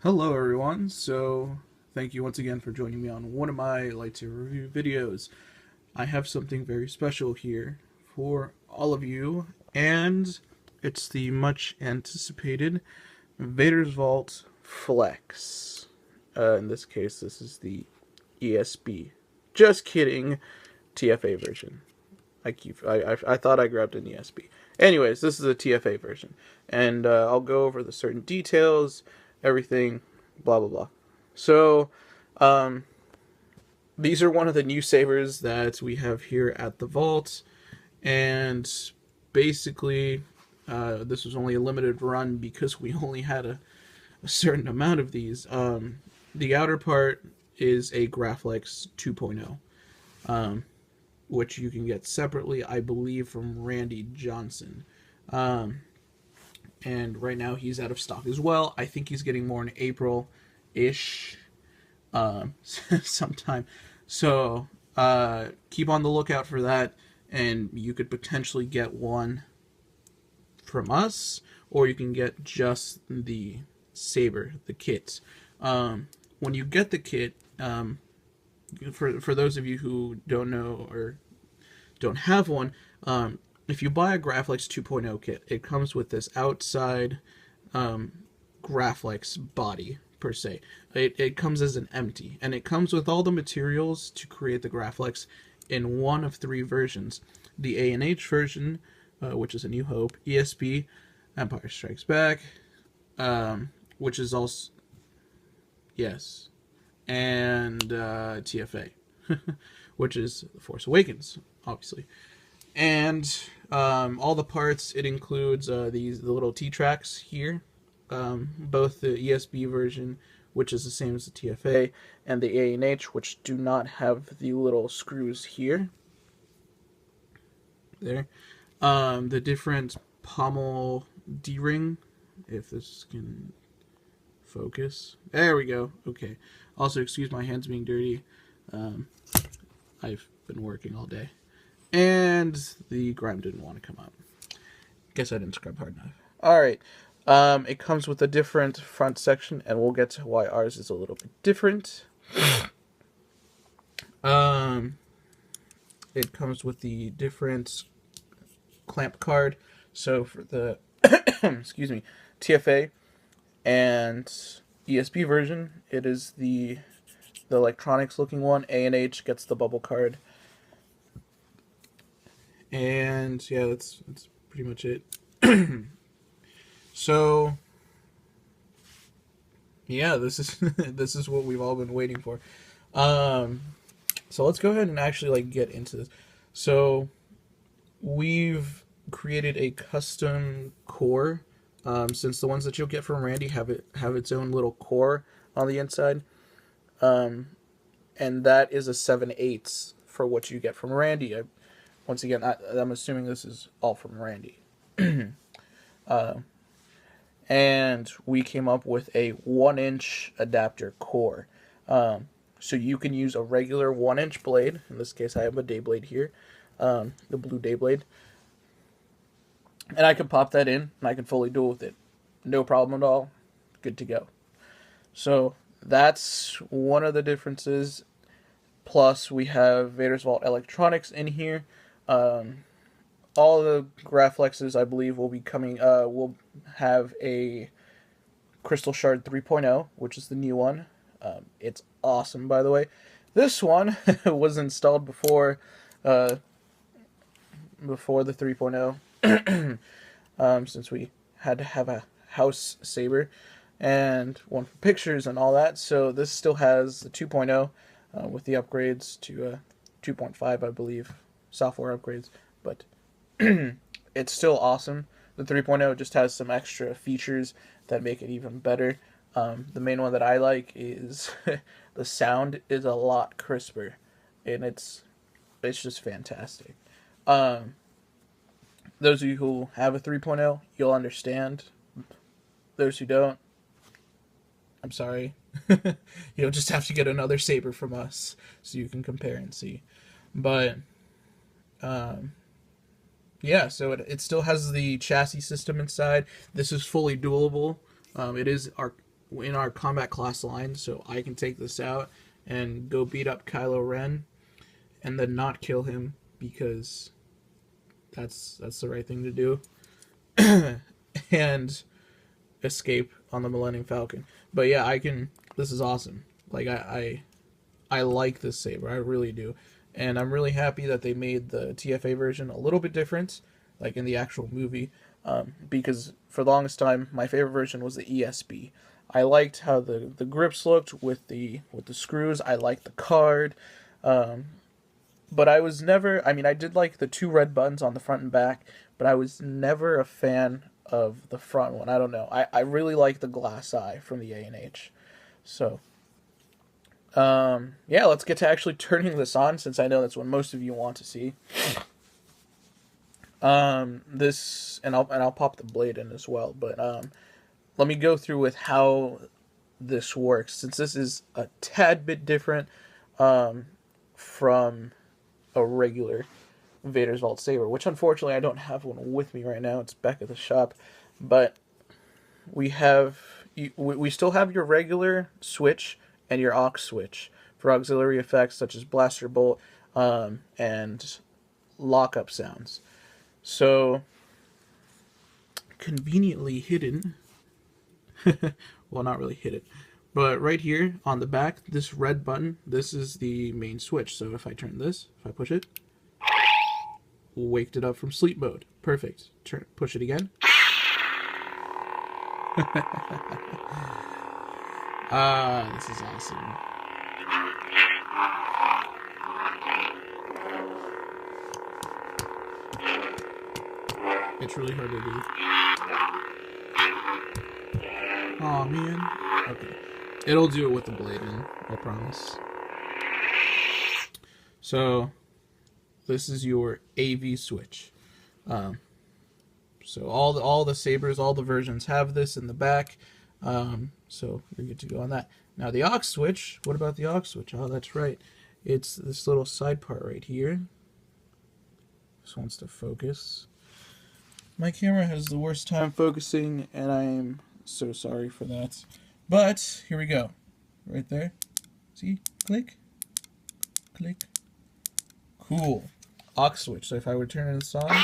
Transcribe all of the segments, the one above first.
Hello everyone, so thank you once again for joining me on one of my lightsaber review videos. I have something very special here for all of you, and it's the much anticipated Vader's Vault Flex. In this case, this is the ESB. Just kidding, TFA version. I thought I grabbed an ESB. Anyways, this is a TFA version, and I'll go over the certain details, everything, blah blah blah. So, these are one of the new sabers that we have here at the vault, and basically, this was only a limited run because we only had a certain amount of these. The outer part is a Graflex 2.0. Which you can get separately, I believe, from Randy Johnson. And right now he's out of stock as well. I think he's getting more in April-ish sometime. So keep on the lookout for that, and you could potentially get one from us, or you can get just the saber, the kit. When you get the kit, for those of you who don't know or don't have one, if you buy a Graflex 2.0 kit, it comes with this outside Graflex body, per se. It comes as an empty, and it comes with all the materials to create the Graflex in one of three versions. The A&H version, which is A New Hope, ESB, Empire Strikes Back, which is also... Yes. And TFA, which is The Force Awakens, obviously. And all the parts, it includes the little T-tracks here, both the ESB version, which is the same as the TFA, and the A&H, which do not have the little screws here. There. The different pommel D-ring, if this can focus. There we go. Okay. Also, excuse my hands being dirty. I've been working all day. And the grime didn't want to come out. Guess I didn't scrub hard enough. Alright. It comes with a different front section, and we'll get to why ours is a little bit different. It comes with the different clamp card. So for the excuse me, TFA and ESB version, it is the electronics looking one. A&H gets the bubble card, and yeah, that's pretty much it. So yeah, this is this is what we've all been waiting for. So let's go ahead and actually get into this. So we've created a custom core. Since the ones that you'll get from Randy have its own little core on the inside, and that is a 7/8 for what you get from Randy. Once again, I'm assuming this is all from Randy. And we came up with a 1-inch adapter core, so you can use a regular 1-inch blade. In this case, I have a day blade here, the blue day blade. And I can pop that in, and I can fully duel with it. No problem at all. Good to go. So that's one of the differences. Plus, we have Vader's Vault electronics in here. All the Graflexes, I believe, will be coming. Will have a Crystal Shard 3.0, which is the new one. It's awesome, by the way. This one was installed before the 3.0. Since we had to have a house saber and one for pictures and all that, so this still has the 2.0 with the upgrades to 2.5, I believe, software upgrades, but it's still awesome. The 3.0 just has some extra features that make it even better. The main one that I like is the sound is a lot crisper, and it's just fantastic. Those of you who have a 3.0, you'll understand. Those who don't, I'm sorry. You'll just have to get another saber from us so you can compare and see. But yeah, so it still has the chassis system inside. This is fully duelable. It is in our combat class line, so I can take this out and go beat up Kylo Ren and then not kill him because that's the right thing to do. And escape on the Millennium Falcon. But yeah, I can. This is awesome. Like I like this saber. I really do, and I'm really happy that they made the TFA version a little bit different, like in the actual movie. Because for the longest time, my favorite version was the ESB. I liked how the grips looked with the screws. I liked the card. But I was never. I mean, I did like the 2 red buttons on the front and back, but I was never a fan of the front one. I don't know. I really like the glass eye from the A&H. So, yeah, let's get to actually turning this on, since I know that's what most of you want to see. This, and I'll pop the blade in as well, but let me go through with how this works, since this is a tad bit different from a regular Vader's Vault saber, which unfortunately I don't have one with me right now. It's back at the shop, but we still have your regular switch and your aux switch for auxiliary effects such as blaster bolt and lockup sounds. So conveniently hidden, well, not really hidden, but right here on the back, this red button, this is the main switch. So if I turn this, if I push it, waked it up from sleep mode. Perfect. Push it again. This is awesome. It's really hard to do. Aw, man. Okay. It'll do it with the blade in, I promise. So, this is your AV switch. So all the sabers, all the versions have this in the back. So you're good to go on that. Now the aux switch. What about the aux switch? Oh, that's right. It's this little side part right here. This wants to focus. My camera has the worst time focusing, and I am so sorry for that. But here we go. Right there. See? Click. Click. Cool. Aux switch. So if I were to turn this on.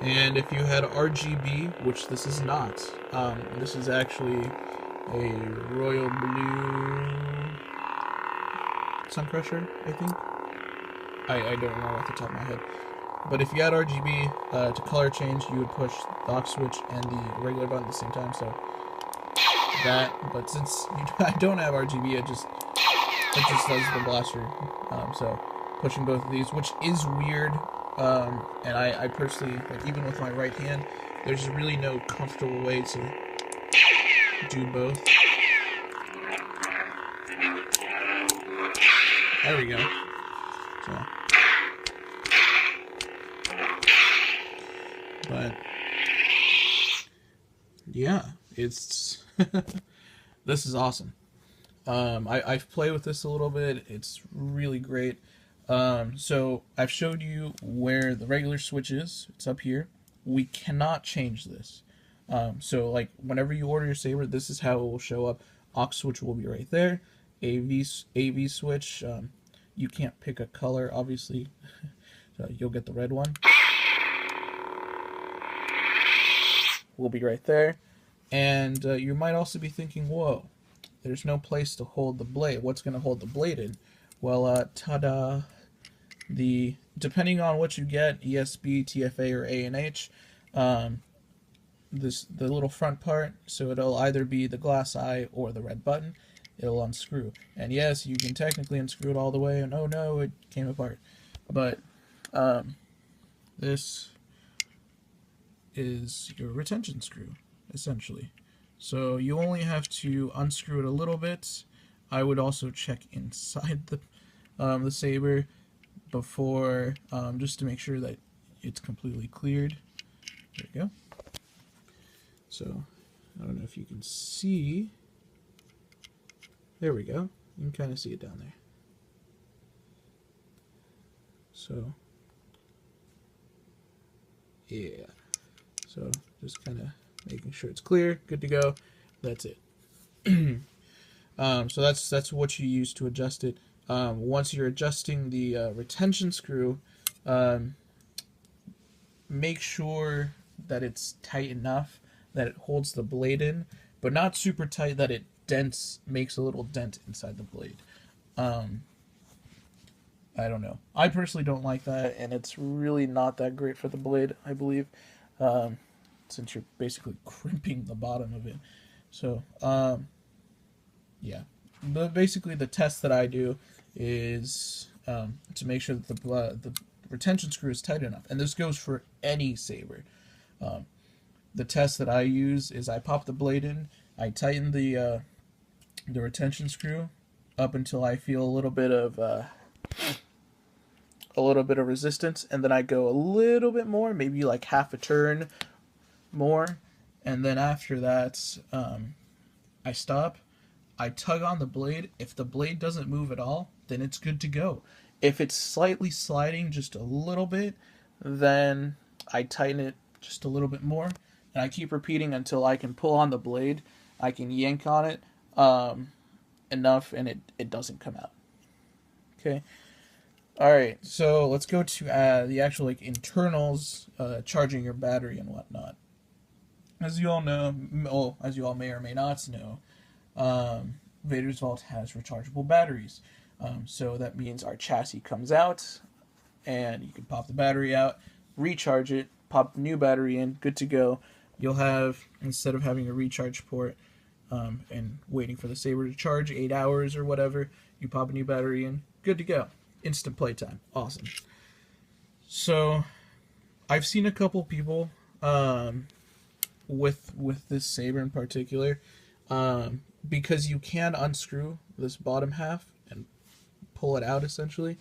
And if you had RGB, which this is not, this is actually a royal blue Sun Crusher, I think. I don't know off the top of my head. But if you had RGB to color change, you would push the aux switch and the regular button at the same time. So that, but since I don't have RGB, it just does the blaster. So pushing both of these, which is weird. And I personally, like, even with my right hand, there's really no comfortable way to do both. There we go. So, but yeah, it's this is awesome. I've played with this a little bit. It's really great. So I've showed you where the regular switch is. It's up here. We cannot change this. So like whenever you order your saber, this is how it will show up. Aux switch will be right there. AV switch. You can't pick a color, obviously. So you'll get the red one. Will be right there. And you might also be thinking, whoa, there's no place to hold the blade. What's going to hold the blade in? Well, ta-da! Depending on what you get, ESB, TFA, or A&H, the little front part, so it'll either be the glass eye or the red button. It'll unscrew, and yes, you can technically unscrew it all the way. And oh no, it came apart. But this is your retention screw, essentially. So you only have to unscrew it a little bit. I would also check inside the saber before, just to make sure that it's completely cleared. There we go. So I don't know if you can see. There we go. You can kind of see it down there. So yeah, so just kind of making sure it's clear, good to go. That's it. So that's what you use to adjust it. Once you're adjusting the retention screw, um, make sure that it's tight enough that it holds the blade in, but not super tight that it makes a little dent inside the blade. I don't know. I personally don't like that, and it's really not that great for the blade, I believe, since you're basically crimping the bottom of it. So, yeah. But basically, the test that I do is to make sure that the retention screw is tight enough, and this goes for any saber. The test that I use is I pop the blade in, I tighten the retention screw up until I feel a little bit of resistance, and then I go a little bit more, maybe like half a turn more, and then after that, I stop. I tug on the blade. If the blade doesn't move at all, then it's good to go. If it's slightly sliding just a little bit, then I tighten it just a little bit more, and I keep repeating until I can pull on the blade. I can yank on it enough, and it doesn't come out. Okay. All right. So let's go to the actual like internals, charging your battery and whatnot. As you all know, well, as you all may or may not know, Vader's Vault has rechargeable batteries. So that means our chassis comes out, and you can pop the battery out, recharge it, pop the new battery in, good to go. You'll have, instead of having a recharge port and waiting for the saber to charge 8 hours or whatever, you pop a new battery in, good to go. Instant playtime. Awesome. So I've seen a couple people with this saber in particular, because you can unscrew this bottom half and pull it out essentially.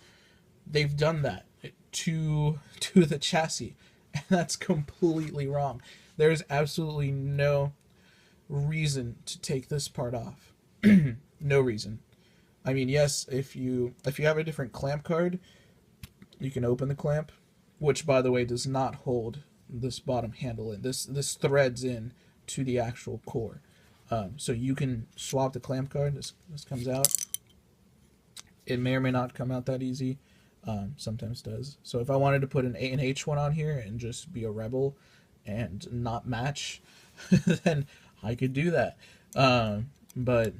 They've done that to the chassis, and that's completely wrong. There's absolutely no reason to take this part off. No reason. I mean, yes, if you have a different clamp card, you can open the clamp, which by the way does not hold this bottom handle in. This threads in to the actual core. So you can swap the clamp card. This comes out. It may or may not come out that easy. Sometimes does. So if I wanted to put an A and H one on here and just be a rebel and not match, then I could do that. But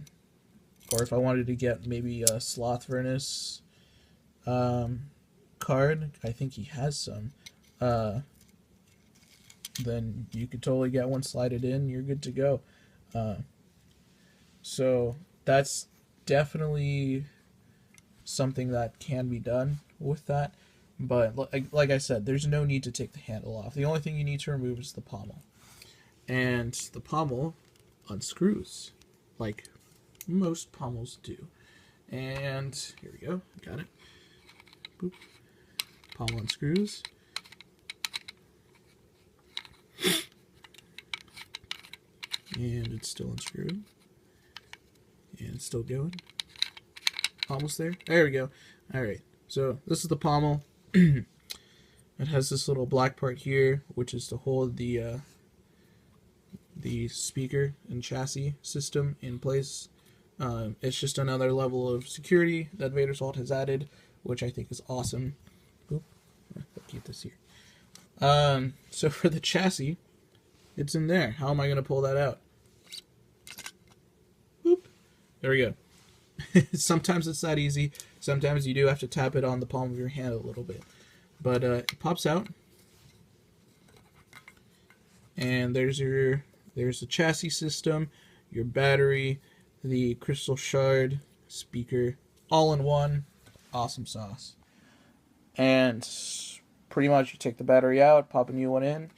or if I wanted to get maybe a Sloth Furnace card, I think he has some, then you could totally get one, slide it in, you're good to go. So that's definitely something that can be done with that. But like I said, there's no need to take the handle off. The only thing you need to remove is the pommel. And the pommel unscrews, like most pommels do. And here we go, got it. Boop. Pommel unscrews. And it's still unscrewed. And it's still going. Almost there. There we go. Alright, so this is the pommel. It has this little black part here, which is to hold the speaker and chassis system in place. It's just another level of security that Vader's Vault has added, which I think is awesome. Oop, I'll keep this here. So for the chassis, it's in there. How am I going to pull that out? Boop. There we go. Sometimes it's that easy. Sometimes you do have to tap it on the palm of your hand a little bit. But it pops out. And there's the chassis system, your battery, the crystal shard, speaker, all in one. Awesome sauce. And pretty much you take the battery out, pop a new one in,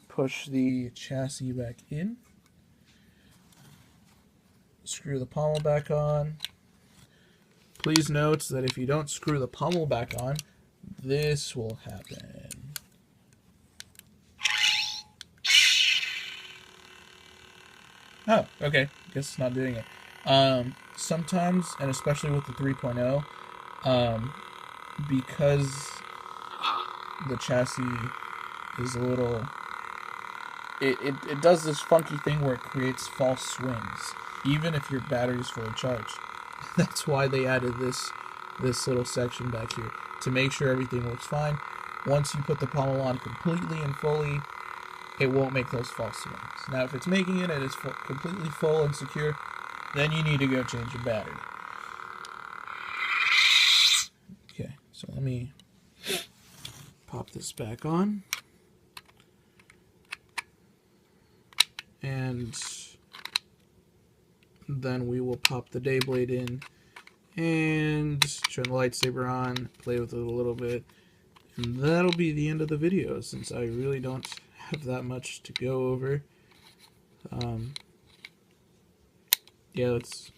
push the chassis back in, screw the pommel back on. Please note that if you don't screw the pommel back on, this will happen. Oh, okay. Guess it's not doing it. Sometimes, and especially with the 3.0, because the chassis is a little, it does this funky thing where it creates false swings, even if your battery's fully charged. That's why they added this little section back here, to make sure everything works fine. Once you put the pommel on completely and fully, it won't make those false swings. Now, if it's making it and it's completely full and secure, then you need to go change your battery. Okay, so let me pop this back on. And then we will pop the day blade in and turn the lightsaber on, play with it a little bit, and that'll be the end of the video, since I really don't have that much to go over. Yeah, that's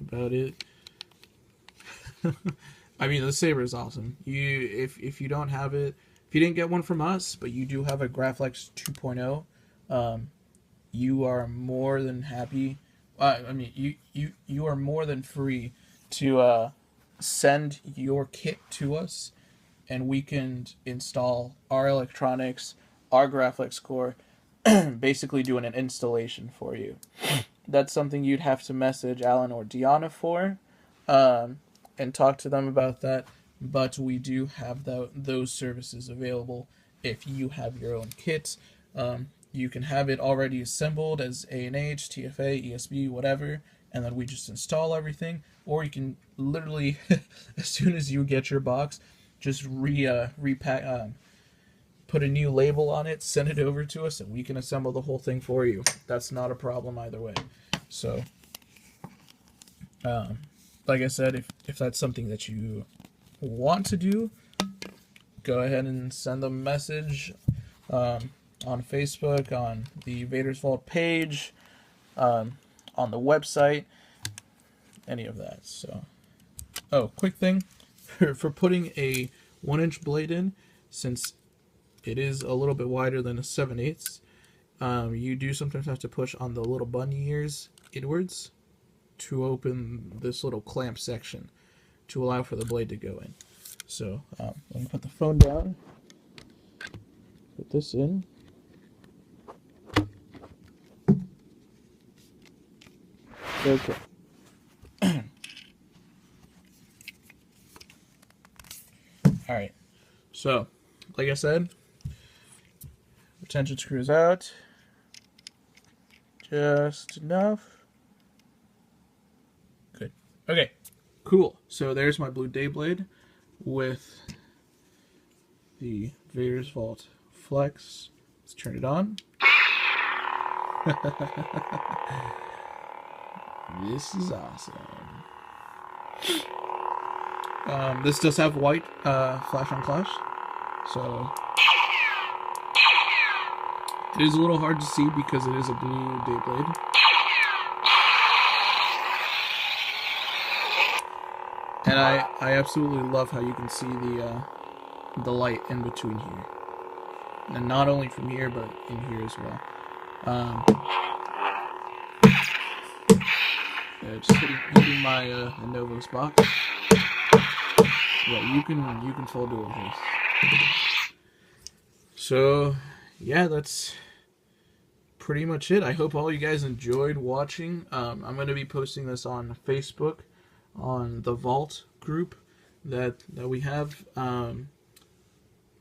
about it. I mean, the saber is awesome. If you don't have it, if you didn't get one from us, but you do have a Graflex 2.0, you are more than happy. I mean, you are more than free to send your kit to us, and we can install our electronics, our Graflex core, basically doing an installation for you. That's something you'd have to message Alan or Deanna for, and talk to them about that. But we do have those services available if you have your own kit. You can have it already assembled as A&H, TFA, ESB, whatever, and then we just install everything. Or you can literally, as soon as you get your box, just repack, put a new label on it, send it over to us, and we can assemble the whole thing for you. That's not a problem either way. So, like I said, if that's something that you want to do, go ahead and send them a message on Facebook, on the Vader's Vault page, on the website, any of that. So, oh, quick thing, for putting a 1-inch blade in, since it is a little bit wider than a 7/8, you do sometimes have to push on the little bunny ears inwards to open this little clamp section to allow for the blade to go in. So let me put the phone down, put this in. Okay. Alright, so like I said, retention screws out just enough. Good. Okay, cool. So there's my blue day blade with the Vader's Vault Flex. Let's turn it on. This is awesome. This does have white flash on clash, so it is a little hard to see because it is a blue day blade. And I absolutely love how you can see the light in between here, and not only from here but in here as well. Just hitting my Lenovo's box. Yeah, you can fold it with this. So yeah, that's pretty much it. I hope all you guys enjoyed watching. I'm going to be posting this on Facebook, on the Vault group that we have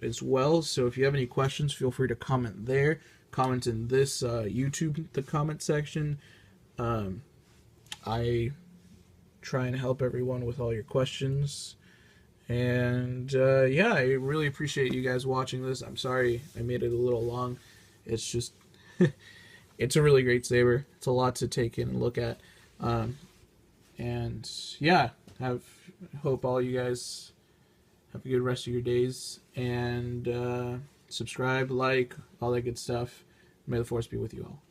as well. So if you have any questions, feel free to comment there. Comment in this YouTube, the comment section. I try and help everyone with all your questions. And yeah, I really appreciate you guys watching this. I'm sorry I made it a little long. It's just, it's a really great saber. It's a lot to take in and look at. And yeah, hope all you guys have a good rest of your days. And subscribe, like, all that good stuff. May the Force be with you all.